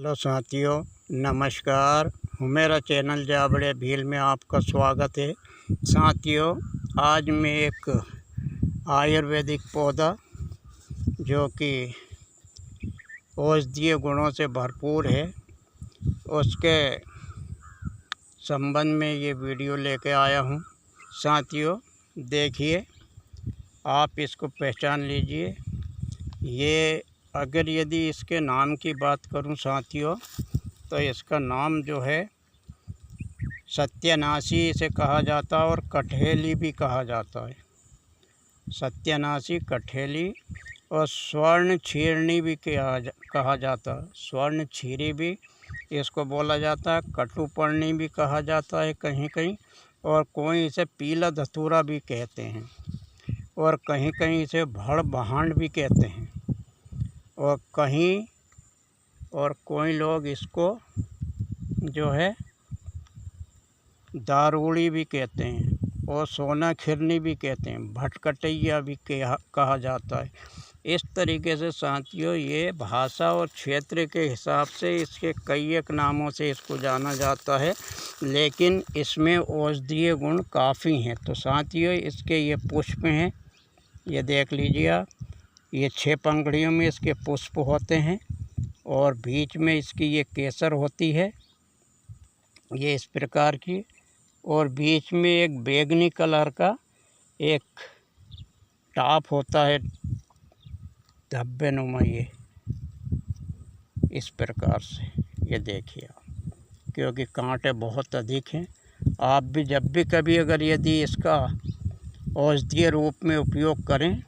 Hello साथियों, नमस्कार। मेरा चैनल जाबड़े भील में आपका स्वागत है। साथियों, आज मैं एक आयुर्वेदिक पौधा जो कि औषधीय गुणों से भरपूर है, उसके संबंध में ये वीडियो लेके आया हूँ। साथियों देखिए, आप इसको पहचान लीजिए। ये अगर यदि इसके नाम की बात करूं साथियों, तो इसका नाम जो है सत्यानाशी इसे कहा जाता है और कठेली भी कहा जाता है। सत्यानाशी, कठेली और स्वर्ण क्षीरणी भी कहा जाता है। स्वर्ण क्षीरी भी इसको बोला जाता है, कटुपर्णी भी कहा जाता है कहीं कहीं, और कोई इसे पीला धतूरा भी कहते हैं, और कहीं कहीं इसे भड़ बहांड भी कहते हैं, और कोई लोग इसको जो है दारूड़ी भी कहते हैं, और सोना खिरनी भी कहते हैं, भटकटैया भी कहा जाता है। इस तरीके से साथियों, ये भाषा और क्षेत्र के हिसाब से इसके कई एक नामों से इसको जाना जाता है, लेकिन इसमें औषधीय गुण काफ़ी हैं। तो साथियों, इसके ये पुष्प हैं, ये देख लीजिए आप। ये 6 पंखुड़ियों में इसके पुष्प होते हैं, और बीच में इसकी ये केसर होती है, ये इस प्रकार की, और बीच में एक बैंगनी कलर का एक टाप होता है, धब्बे नुमा, ये इस प्रकार से। ये देखिए आप, क्योंकि कांटे बहुत अधिक हैं। आप भी जब भी कभी अगर यदि इसका औषधीय रूप में उपयोग करें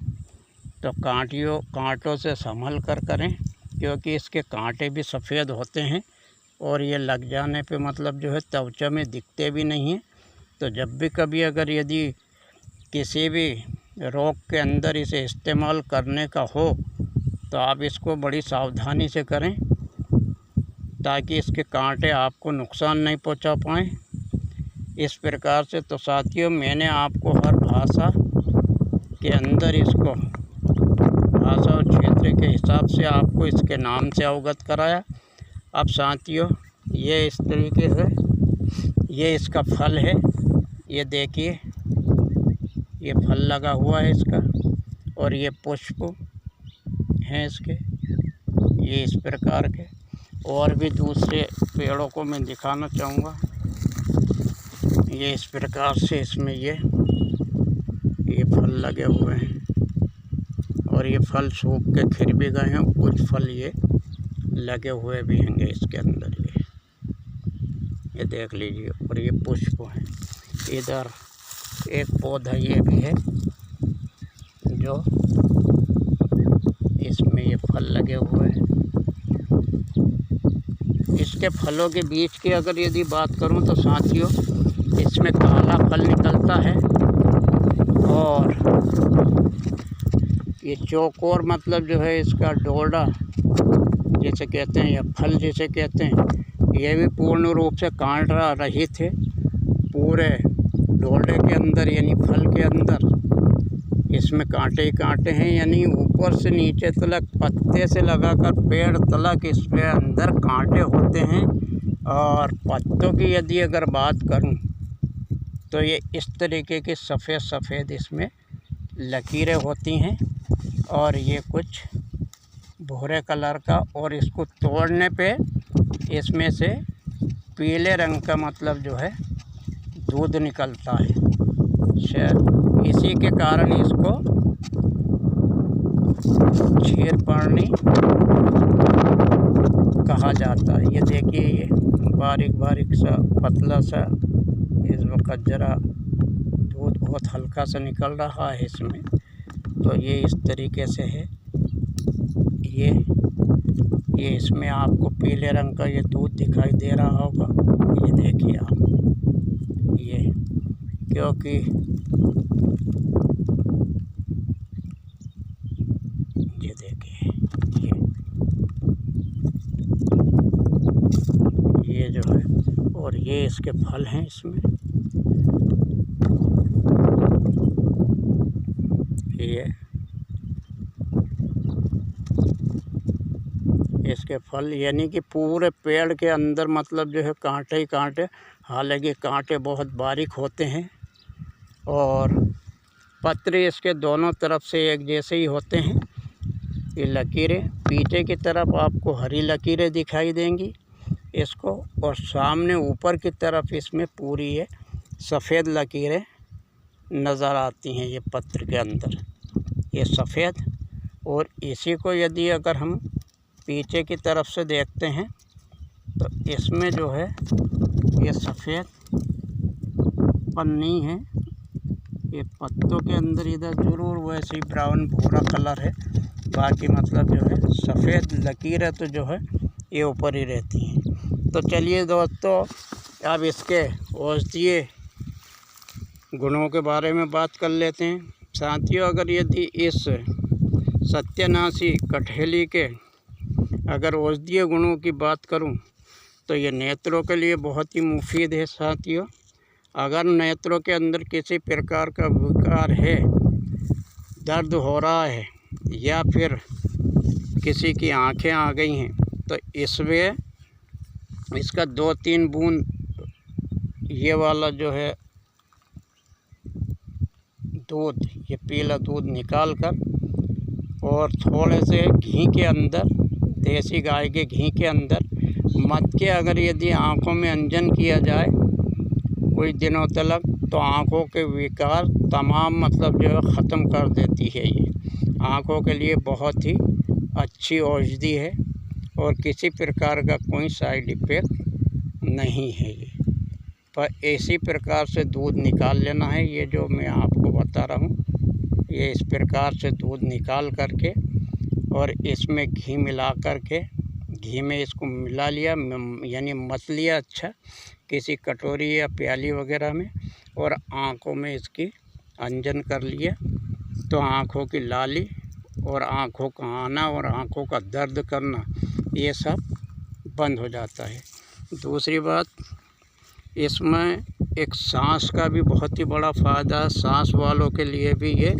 तो कांटों से संभल कर करें, क्योंकि इसके कांटे भी सफ़ेद होते हैं, और ये लग जाने पे मतलब जो है त्वचा में दिखते भी नहीं हैं। तो जब भी कभी अगर यदि किसी भी रोग के अंदर इसे इस्तेमाल करने का हो, तो आप इसको बड़ी सावधानी से करें, ताकि इसके कांटे आपको नुकसान नहीं पहुंचा पाएँ। इस प्रकार से तो साथियों, मैंने आपको हर भाषा के अंदर इसको भाषा और क्षेत्र के हिसाब से आपको इसके नाम से अवगत कराया। अब साथियों, ये इस तरीके से ये इसका फल है। ये देखिए, ये फल लगा हुआ है इसका, और ये पुष्प हैं इसके, ये इस प्रकार के। और भी दूसरे पेड़ों को मैं दिखाना चाहूँगा। ये इस प्रकार से इसमें ये फल लगे हुए हैं, और ये फल सूख के खिर भी गए हैं, कुछ फल ये लगे हुए भी होंगे इसके अंदर। ये देख लीजिए, और ये पुष्प हैं। इधर एक पौधा ये भी है, जो इसमें ये फल लगे हुए हैं। इसके फलों के बीच की अगर यदि बात करूं तो साथियों, इसमें काला फल निकलता है, और ये चौकोर मतलब जो है इसका डोरडा जिसे कहते हैं, या फल जिसे कहते हैं, ये भी पूर्ण रूप से कांट रहित है। पूरे डोरडे के अंदर यानी फल के अंदर इसमें कांटे ही कांटे हैं, यानी ऊपर से नीचे तलक, पत्ते से लगाकर पेड़ तलक इसमें अंदर कांटे होते हैं। और पत्तों की यदि अगर बात करूं तो ये इस तरीके के सफ़ेद सफ़ेद इसमें लकीरें होती हैं, और ये कुछ भूरे कलर का, और इसको तोड़ने पे इसमें से पीले रंग का मतलब जो है दूध निकलता है। इसी के कारण इसको क्षीरपर्णी कहा जाता है। ये देखिए, ये बारीक बारीक सा पतला सा, इसमें कजरा दूध बहुत हल्का सा निकल रहा है इसमें। तो ये इस तरीके से है। ये इसमें आपको पीले रंग का ये दूध दिखाई दे रहा होगा। ये देखिए आप, ये क्योंकि ये देखिए, ये जो है, और ये इसके फल हैं इसमें। ये इसके के फल, यानी कि पूरे पेड़ के अंदर मतलब जो है कांटे ही कांटे, हालांकि कांटे बहुत बारीक होते हैं और पत्ते इसके दोनों तरफ से एक जैसे ही होते हैं। ये लकीरें पीछे की तरफ आपको हरी लकीरें दिखाई देंगी इसको, और सामने ऊपर की तरफ इसमें पूरी ये सफ़ेद लकीरें नज़र आती हैं ये पत्र के अंदर, ये सफ़ेद। और इसी को यदि अगर हम पीछे की तरफ से देखते हैं तो इसमें जो है ये सफ़ेद पन्नी है, ये पत्तों के अंदर इधर ज़रूर वैसे ही ब्राउन भूरा कलर है, बाकी मतलब जो है सफ़ेद लकीरें तो जो है ये ऊपर ही रहती हैं। तो चलिए दोस्तों, अब इसके औषधीय गुणों के बारे में बात कर लेते हैं। साथियों, अगर यदि इस सत्यानाशी कटहली के अगर औषधीय गुणों की बात करूं तो ये नेत्रों के लिए बहुत ही मुफीद है। साथियों, अगर नेत्रों के अंदर किसी प्रकार का विकार है, दर्द हो रहा है या फिर किसी की आंखें आ गई हैं, तो इसमें इसका 2-3 बूंद ये वाला जो है दूध, ये पीला दूध निकाल कर और थोड़े से घी के अंदर, देसी गाय के घी के अंदर मत के अगर यदि आँखों में अंजन किया जाए कुछ दिनों तक, तो आँखों के विकार तमाम मतलब जो है ख़त्म कर देती है। ये आँखों के लिए बहुत ही अच्छी औषधि है और किसी प्रकार का कोई साइड इफ़ेक्ट नहीं है ये। पर इसी प्रकार से दूध निकाल लेना है, ये जो मैं आपको बता रहा हूँ, ये इस प्रकार से दूध निकाल करके और इसमें घी मिला करके, घी में इसको मिला लिया, यानी मत लिया अच्छा किसी कटोरी या प्याली वगैरह में, और आँखों में इसकी अंजन कर लिया, तो आँखों की लाली और आँखों का आना और आँखों का दर्द करना ये सब बंद हो जाता है। दूसरी बात, इसमें एक सांस का भी बहुत ही बड़ा फ़ायदा है, सांस वालों के लिए भी ये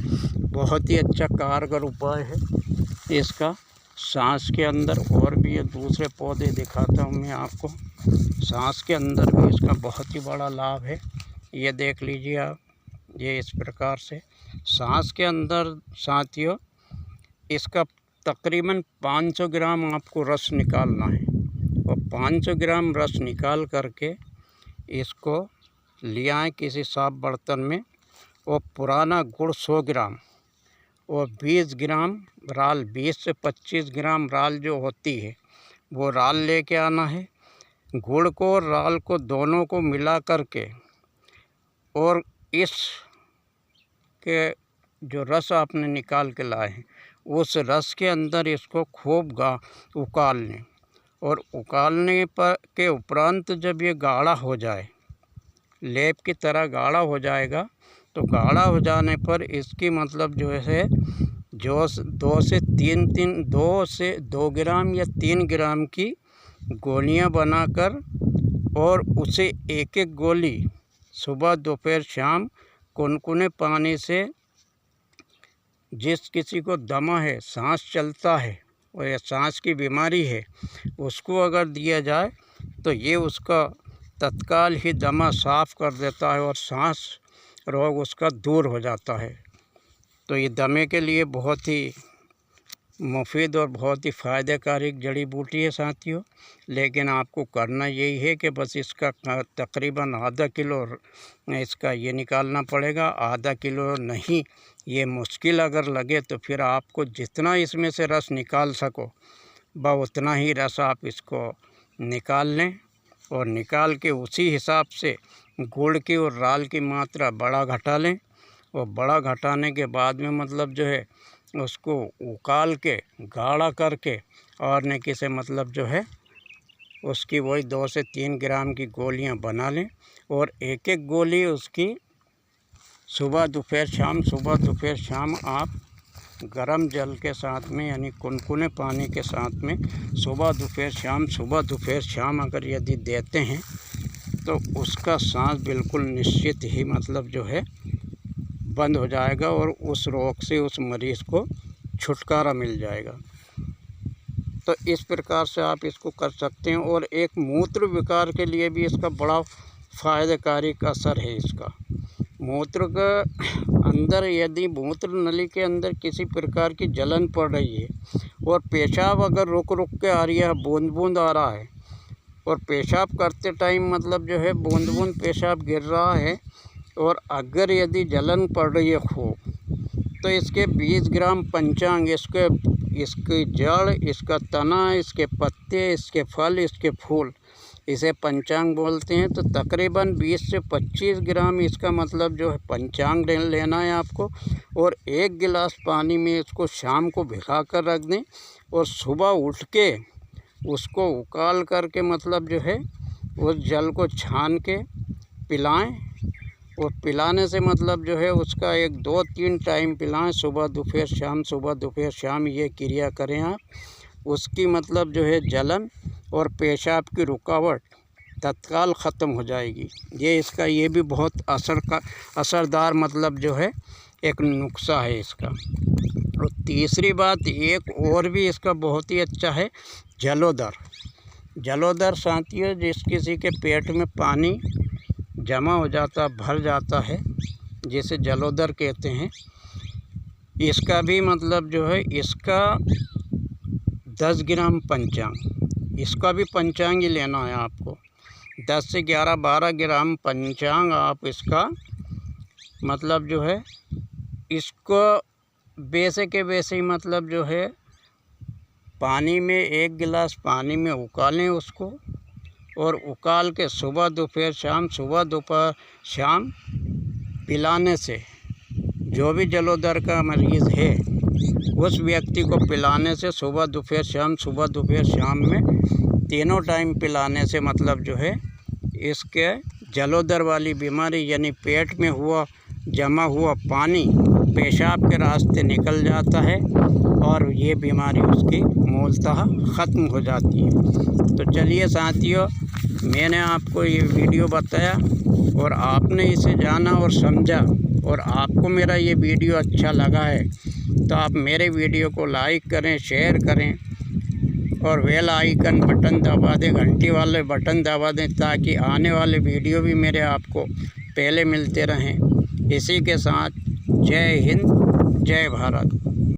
बहुत ही अच्छा कारगर उपाय है इसका। सांस के अंदर और भी ये दूसरे पौधे दिखाता हूँ मैं आपको, सांस के अंदर भी इसका बहुत ही बड़ा लाभ है। ये देख लीजिए आप, ये इस प्रकार से सांस के अंदर साथियों इसका तकरीबन 500 ग्राम आपको रस निकालना है, और 500 ग्राम रस निकाल करके इसको लिया है किसी साफ बर्तन में, और पुराना गुड़ 100 ग्राम और 20 ग्राम राल, 20 से 25 ग्राम राल जो होती है वो राल लेके आना है। गुड़ को और राल को दोनों को मिला करके, और इस के जो रस आपने निकाल के लाए हैं उस रस के अंदर इसको खूब उकाल लें, और उकालने पर के उपरांत जब ये गाढ़ा हो जाए, लेप की तरह गाढ़ा हो जाएगा, तो गाढ़ा हो जाने पर इसकी मतलब जो है जो 2 ग्राम या 3 ग्राम की गोलियां बनाकर, और उसे एक एक गोली सुबह दोपहर शाम कुनकुने पानी से, जिस किसी को दमा है, सांस चलता है और या सांस की बीमारी है, उसको अगर दिया जाए तो ये उसका तत्काल ही दमा साफ़ कर देता है और सांस रोग उसका दूर हो जाता है। तो ये दमे के लिए बहुत ही मुफीद और बहुत ही फ़ायदेकारी जड़ी बूटी है साथियों। लेकिन आपको करना यही है कि बस इसका तकरीबन आधा किलो इसका ये निकालना पड़ेगा, आधा किलो नहीं, ये मुश्किल अगर लगे तो फिर आपको जितना इसमें से रस निकाल सको उतना ही रस आप इसको निकाल लें, और निकाल के उसी हिसाब से गुड़ की और राल की मात्रा बड़ा घटा लें, और बड़ा घटाने के बाद में मतलब जो है उसको उकाल के गाढ़ा करके और न किसे मतलब जो है उसकी वही 2 से 3 ग्राम की गोलियां बना लें, और एक एक गोली उसकी सुबह दोपहर शाम आप गरम जल के साथ में, यानी कुनकुने पानी के साथ में सुबह दोपहर शाम अगर यदि देते हैं तो उसका सांस बिल्कुल निश्चित ही मतलब जो है बंद हो जाएगा, और उस रोग से उस मरीज़ को छुटकारा मिल जाएगा। तो इस प्रकार से आप इसको कर सकते हैं। और एक मूत्र विकार के लिए भी इसका बड़ा फ़ायदेकारक असर है इसका। मूत्र का अंदर यदि मूत्र नली के अंदर किसी प्रकार की जलन पड़ रही है और पेशाब अगर रुक रुक के आ रही है, बूंद बूंद आ रहा है, और पेशाब करते टाइम मतलब जो है बूंद बूंद पेशाब गिर रहा है, और अगर यदि जलन पड़ रही है खूब, तो इसके 20 ग्राम पंचांग, इसकी जड़, इसका तना, इसके पत्ते, इसके फल, इसके फूल, इसे पंचांग बोलते हैं। तो तकरीबन 20 से 25 ग्राम इसका मतलब जो है पंचांग लेना है आपको, और 1 गिलास पानी में इसको शाम को भिगा कर रख दें, और सुबह उठ के उसको उकाल करके मतलब जो है उस जल को छान के पिलाएं। और पिलाने से मतलब जो है उसका 1 2 3 टाइम पिलाएं, सुबह दोपहर शाम, सुबह दोपहर शाम, ये क्रिया करें आप। उसकी मतलब जो है जलन और पेशाब की रुकावट तत्काल ख़त्म हो जाएगी। ये भी बहुत असरदार मतलब जो है एक नुस्खा है इसका। और तीसरी बात एक और भी इसका बहुत ही अच्छा है, जलोदर साथियों, जिस किसी के पेट में पानी जमा हो जाता, भर जाता है, जिसे जलोदर कहते हैं, इसका भी मतलब जो है इसका 10 ग्राम पंचांग, इसका भी पंचांग ही लेना है आपको। 10 से 11-12 ग्राम पंचांग आप इसका मतलब जो है इसको वैसे के वैसे ही मतलब जो है पानी में 1 गिलास पानी में उकालें उसको, और उकाल के सुबह दोपहर शाम, सुबह दोपहर शाम पिलाने से जो भी जलोदर का मरीज़ है उस व्यक्ति को पिलाने से सुबह दोपहर शाम, सुबह दोपहर शाम में तीनों टाइम पिलाने से मतलब जो है इसके जलोदर वाली बीमारी यानी पेट में जमा हुआ पानी पेशाब के रास्ते निकल जाता है, और ये बीमारी उसकी मूलतः ख़त्म हो जाती है। तो चलिए साथियों, मैंने आपको ये वीडियो बताया और आपने इसे जाना और समझा, और आपको मेरा ये वीडियो अच्छा लगा है तो आप मेरे वीडियो को लाइक करें, शेयर करें, और बेल आइकन बटन दबा दें, घंटी वाले बटन दबा दें, ताकि आने वाले वीडियो भी मेरे आपको पहले मिलते रहें। इसी के साथ जय हिंद, जय भारत।